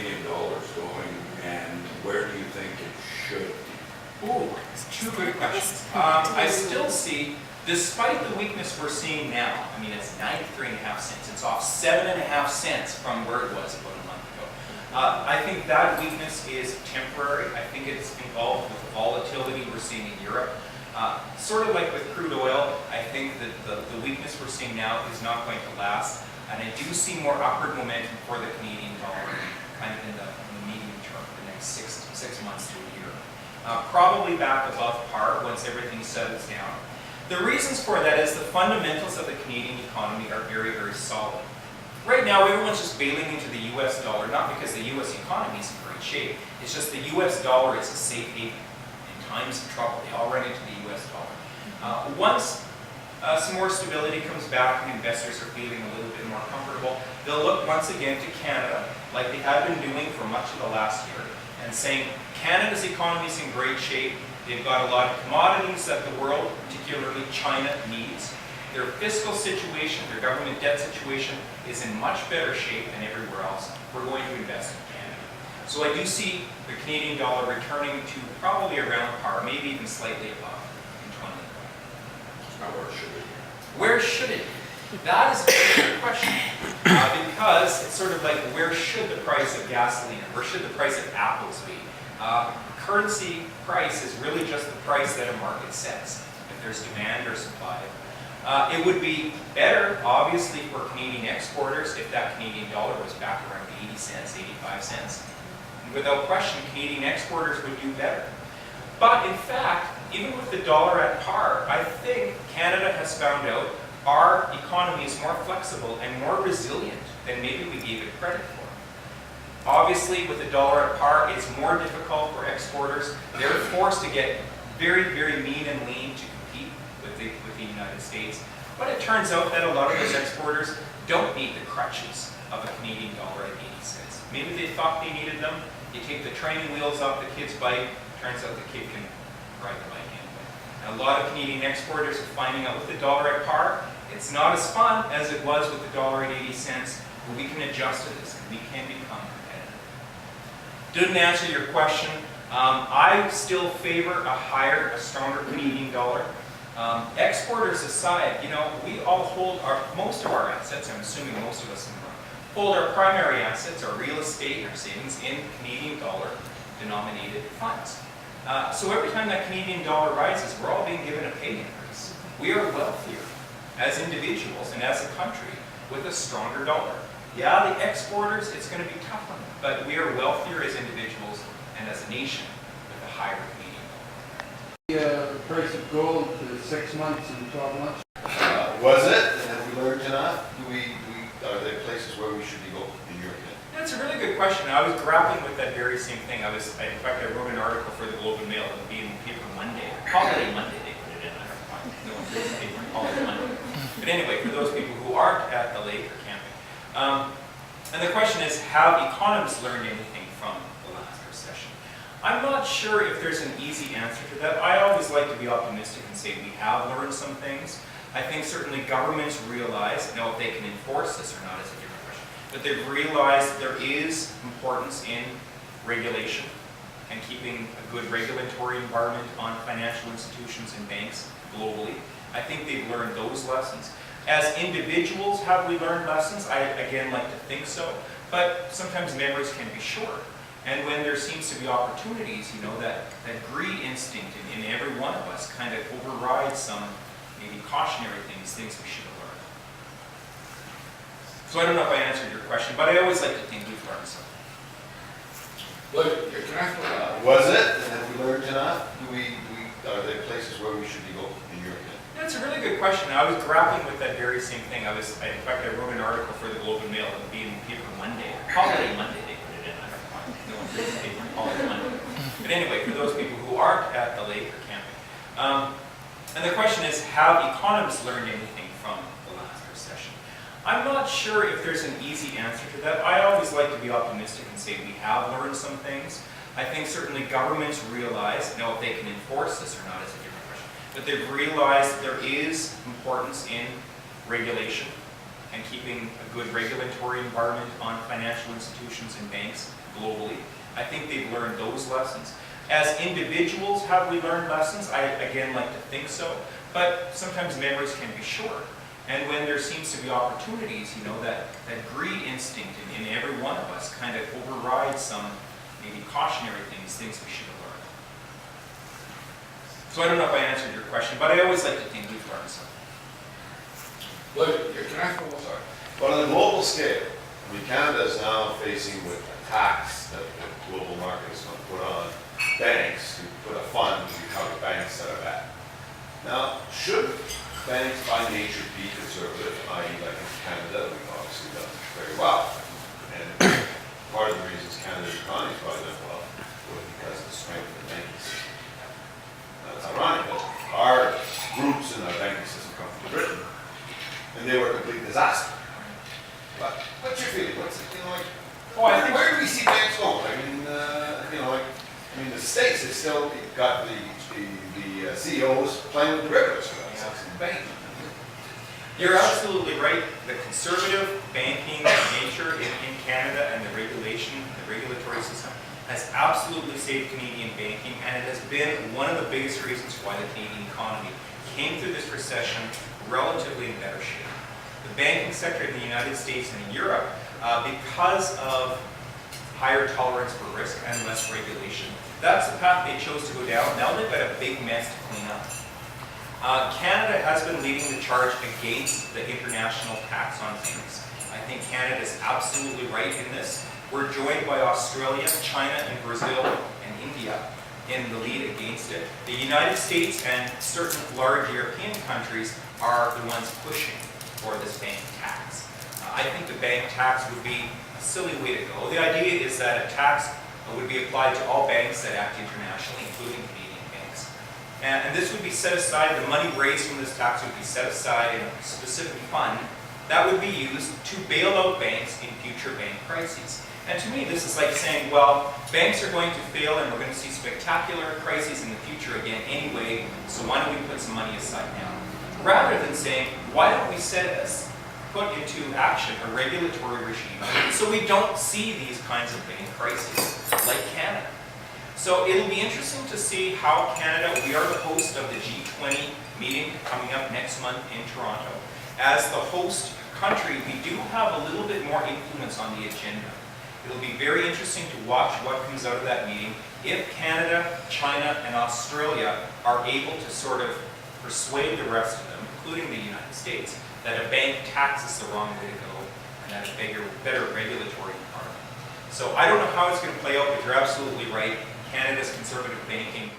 Canadian dollar is going, and where do you think it should be? Ooh, two good questions. I still see, despite the weakness we're seeing now, I mean, it's 93.5 cents. It's off 7.5 cents from where it was about a month ago. I think that weakness is temporary. I think it's involved with the volatility we're seeing in Europe. Sort of like with crude oil, I think that the weakness we're seeing now is not going to last. And I do see more upward momentum for the Canadian dollar kind of in the medium term, the next six months to a year. Probably back above par once everything settles down. The reasons for that is the fundamentals of the Canadian economy are very, very solid. Right now, everyone's just bailing into the US dollar, not because the US economy is in great shape. It's just the US dollar is a safe haven. In times of trouble, they all run into the US dollar. Once some more stability comes back and investors are feeling a little bit more comfortable, they'll look once again to Canada, like they have been doing for much of the last year, and saying, Canada's economy is in great shape. They've got a lot of commodities that the world, particularly China, needs. Their fiscal situation, their government debt situation is in much better shape than everywhere else. We're going to invest in Canada. So I do see the Canadian dollar returning to probably around par, maybe even slightly above in 2020. Now, where should it be? Where should it be? That is a very good question. Because it's sort of like, where should the price of gasoline, or where should the price of apples be? Currency price is really just the price that a market sets, if there's demand or supply. It would be better, obviously, for Canadian exporters if that Canadian dollar was back around 80 cents, 85 cents. Without question, Canadian exporters would do better. But in fact, even with the dollar at par, I think Canada has found out our economy is more flexible and more resilient than maybe we gave it credit for. Obviously, with the dollar at par, it's more difficult for exporters. They're forced to get very, very mean and lean to compete with the United States. But it turns out that a lot of those exporters don't need the crutches of a Canadian dollar at 80 cents. Maybe they thought they needed them. You take the training wheels off the kid's bike, turns out the kid can ride the bike anyway. And a lot of Canadian exporters are finding out with the dollar at par, it's not as fun as it was with the dollar at 80 cents, but we can adjust to this and we can become competitive. Didn't answer your question. I still favor a stronger Canadian dollar. Exporters aside, you know, we all hold most of our assets, I'm assuming most of us in the room, hold our primary assets, our real estate, our savings in Canadian dollar denominated funds. So every time that Canadian dollar rises, we're all being given a pay increase. We are wealthier as individuals and as a country with a stronger dollar. Yeah, the exporters, it's going to be tough on them, but we are wealthier as individuals and as a nation with a higher Canadian dollar. The price of gold to 6 months and 12 months. Was it? And have we learned enough? Are there places where we should be going, in your opinion? That's a really good question. I was grappling with that very same thing. In fact, I wrote an article for the Globe and Mail. It'll be in the paper Monday. Holiday Monday, they put it in. I don't know. No one reads the paper on Holiday Monday. But anyway, for those people who aren't at the lake or camping. And the question is, have economists learned anything from the last recession? I'm not sure if there's an easy answer to that. I always like to be optimistic and say we have learned some things. I think certainly governments realize, now if they can enforce this or not is a different question, but they've realized there is importance in regulation and keeping a good regulatory environment on financial institutions and banks globally. I think they've learned those lessons. As individuals, have we learned lessons? I, again, like to think so, but sometimes memories can be short. And when there seems to be opportunities, you know, that greed instinct in every one of us kind of overrides some maybe cautionary things we should have learned. So I don't know if I answered your question, but I always like to think we've learned something. Was it? And have we learned enough? Are there places where we should be going, in your opinion? That's a really good question. I was grappling with that very same thing. In fact, I wrote an article for the Globe and Mail. It'll be in the paper Monday. Holiday Monday, they put it in. I don't know. No one reads the paper on Holiday Monday. But anyway, for those people who aren't at the lake or camping. And the question is, have economists learned anything from the last recession? I'm not sure if there's an easy answer to that. I always like to be optimistic and say we have learned some things. I think certainly governments realize, now if they can enforce this or not is a different question, but they've realized there is importance in regulation and keeping a good regulatory environment on financial institutions and banks globally. I think they've learned those lessons. As individuals, have we learned lessons? I, again, like to think so, but sometimes memories can be short. And when there seems to be opportunities, you know, that greed instinct in every one of us kind of overrides some maybe cautionary things we should have learned. So I don't know if I answered your question, but I always like to think we've learned something. Can I follow, sorry? But on a global scale, I mean, Canada is now facing with a tax that the global market is going to put on banks to put a fund to cover banks that are bad. Now, should banks by nature be conservative, i.e. like in Canada, we've obviously done very well. And part of the reasons Canada's economy is probably done well was because of the strength of the banking system. Now, it's ironic that our groups in our banking system come from Britain, and they were a complete disaster. But what's your feeling? What's it, you know, like, where do we see banks going? I mean, you know, like, the States have still got the CEOs playing with derivatives for that sense in banking. You're absolutely right. The conservative banking nature in Canada and the regulatory system has absolutely saved Canadian banking, and it has been one of the biggest reasons why the Canadian economy came through this recession relatively in better shape. The banking sector in the United States and in Europe, because of higher tolerance for risk and less regulation, that's the path they chose to go down. Now they've got a big mess to clean up. Canada has been leading the charge against the international tax on banks. I think Canada is absolutely right in this. We're joined by Australia, China, and Brazil, and India in the lead against it. The United States and certain large European countries are the ones pushing for this bank tax. I think the bank tax would be a silly way to go. The idea is that a tax would be applied to all banks that act internationally, including Canadian banks. And this would be set aside, the money raised from this tax would be set aside in a specific fund that would be used to bail out banks in future bank crises. And to me, this is like saying, well, banks are going to fail and we're going to see spectacular crises in the future again anyway, so why don't we put some money aside now? Rather than saying, why don't we put into action a regulatory regime so we don't see these kinds of bank crises like Canada. So it'll be interesting to see how Canada, we are the host of the G20 meeting coming up next month in Toronto. As the host country, we do have a little bit more influence on the agenda. It'll be very interesting to watch what comes out of that meeting if Canada, China, and Australia are able to sort of persuade the rest of them, including the United States, that a bank tax is the wrong way to go and that a better regulatory environment. So I don't know how it's going to play out, but you're absolutely right. Canada's conservative banking